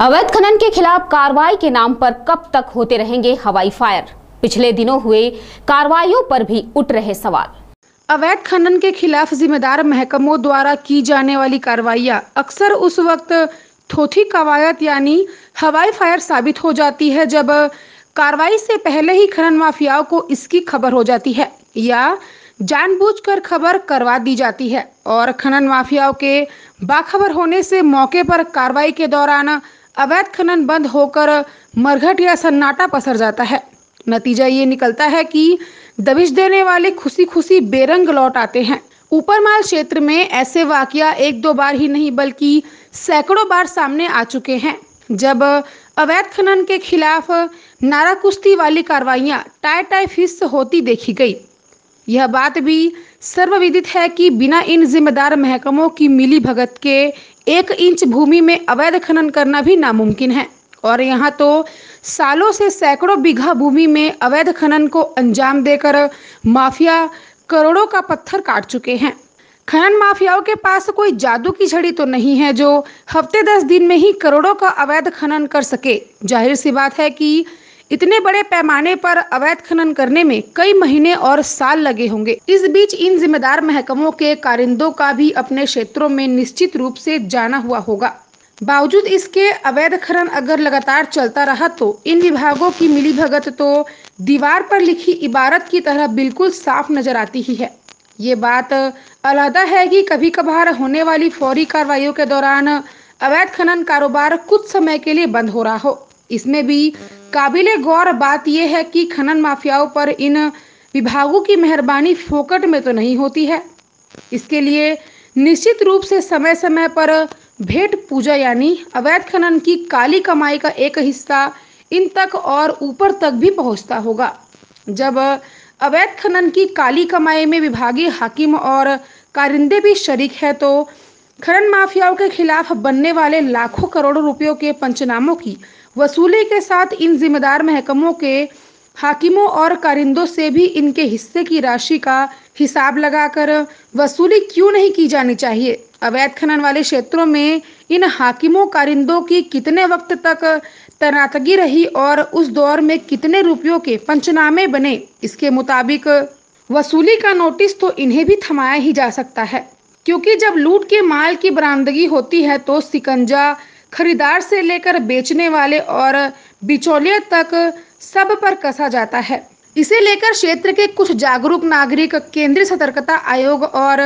अवैध खनन के खिलाफ कार्रवाई के नाम पर कब तक होते रहेंगे हवाई फायर? पिछले दिनों हुए कार्रवाइयों पर भी उठ रहे सवाल। अवैध खनन के खिलाफ जिम्मेदार महकमों द्वारा की जाने वाली कार्रवाइयां अक्सर उस वक्त थोथी कवायद यानी हवाई फायर साबित हो जाती है जब कार्रवाई से पहले ही खनन माफियाओं को इसकी खबर हो जाती है या जानबूझकर खबर करवा दी जाती है और खनन माफियाओं के बाखबर होने से मौके पर कार्रवाई के दौरान अवैध खनन बंद होकर मरघट या सन्नाटा पसर जाता है। नतीजा ये निकलता है कि दबिश देने वाले खुशी खुशी बेरंग लौट आते हैं। ऊपरमाल क्षेत्र में ऐसे वाकया एक दो बार ही नहीं बल्कि सैकड़ों बार सामने आ चुके हैं जब अवैध खनन के खिलाफ नारा कुश्ती वाली कार्रवाइयां टाई टाई फिस होती देखी गई। यह बात भी सर्वविदित है कि बिना इन जिम्मेदार महकमों की मिली भगत के 1 इंच भूमि में अवैध खनन करना भी नामुमकिन है और यहाँ तो सालों से सैकड़ों बीघा भूमि में अवैध खनन को अंजाम देकर माफिया करोड़ों का पत्थर काट चुके हैं। खनन माफियाओं के पास कोई जादू की छड़ी तो नहीं है जो हफ्ते 10 दिन में ही करोड़ों का अवैध खनन कर सके। जाहिर सी बात है कि इतने बड़े पैमाने पर अवैध खनन करने में कई महीने और साल लगे होंगे। इस बीच इन जिम्मेदार महकमों के कारिंदों का भी अपने क्षेत्रों में निश्चित रूप से जाना हुआ होगा। बावजूद इसके अवैध खनन अगर लगातार चलता रहा तो इन विभागों की मिलीभगत तो दीवार पर लिखी इबारत की तरह बिल्कुल साफ नजर आती ही है। ये बात अलहदा है कि कभी कभार होने वाली फौरी कार्रवाइयों के दौरान अवैध खनन कारोबार कुछ समय के लिए बंद हो रहा हो। इसमें भी काबिले गौर बात यह है कि खनन माफियाओं पर इन विभागों की मेहरबानी फोकट में तो नहीं होती है। इसके लिए निश्चित रूप से समय समय पर भेंट पूजा यानी अवैध खनन की काली कमाई का एक हिस्सा इन तक और ऊपर तक भी पहुंचता होगा। जब अवैध खनन की काली कमाई में विभागीय हाकिम और कारिंदे भी शरीक है तो खनन माफियाओं के खिलाफ बनने वाले लाखों करोड़ों रुपयों के पंचनामों की वसूली के साथ इन जिम्मेदार महकमों के हाकिमों और कारिंदों से भी इनके हिस्से की राशि का हिसाब लगाकर वसूली क्यों नहीं की जानी चाहिए। अवैध खनन वाले क्षेत्रों में इन हाकिमों कारिंदों की कितने वक्त तक तैनातगी रही और उस दौर में कितने रुपयों के पंचनामे बने, इसके मुताबिक वसूली का नोटिस तो इन्हें भी थमाया ही जा सकता है। क्योंकि जब लूट के माल की बरामदगी होती है तो सिकंजा खरीदार से लेकर बेचने वाले और बिचौलिए तक सब पर कसा जाता है। इसे लेकर क्षेत्र के कुछ जागरूक नागरिक केंद्रीय सतर्कता आयोग और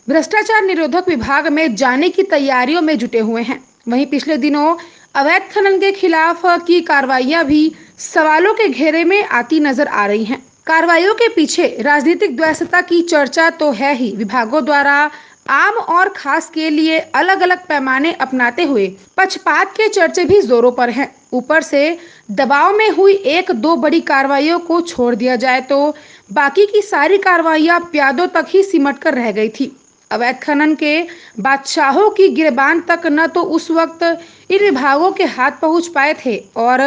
भ्रष्टाचार निरोधक विभाग में जाने की तैयारियों में जुटे हुए हैं। वहीं पिछले दिनों अवैध खनन के खिलाफ की कार्रवाइयां भी सवालों के घेरे में आती नजर आ रही हैं। कार्रवाइयों के पीछे राजनीतिक द्वैतता की चर्चा तो है ही, विभागों द्वारा आम और खास के लिए अलग अलग पैमाने अपनाते हुए पक्षपात के चर्चे भी जोरों पर हैं। ऊपर से दबाव में हुई 1-2 बड़ी कार्रवाइयों को छोड़ दिया जाए तो बाकी की सारी कार्रवाइयां प्यादों तक ही सिमट कर रह गई थी। अवैध खनन के बादशाहों की गिरबान तक न तो उस वक्त इन विभागों के हाथ पहुंच पाए थे और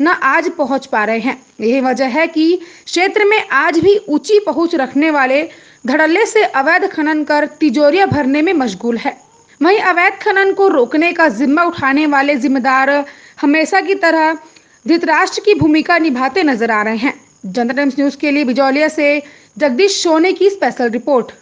न आज पहुंच पा रहे हैं। यही वजह है कि क्षेत्र में आज भी ऊंची पहुंच रखने वाले धड़ल्ले से अवैध खनन कर तिजोरियां भरने में मशगूल है। वहीं अवैध खनन को रोकने का जिम्मा उठाने वाले जिम्मेदार हमेशा की तरह धृतराष्ट्र की भूमिका निभाते नजर आ रहे हैं। जनता टाइम्स न्यूज के लिए बिजौलिया से जगदीश सोनी की स्पेशल रिपोर्ट।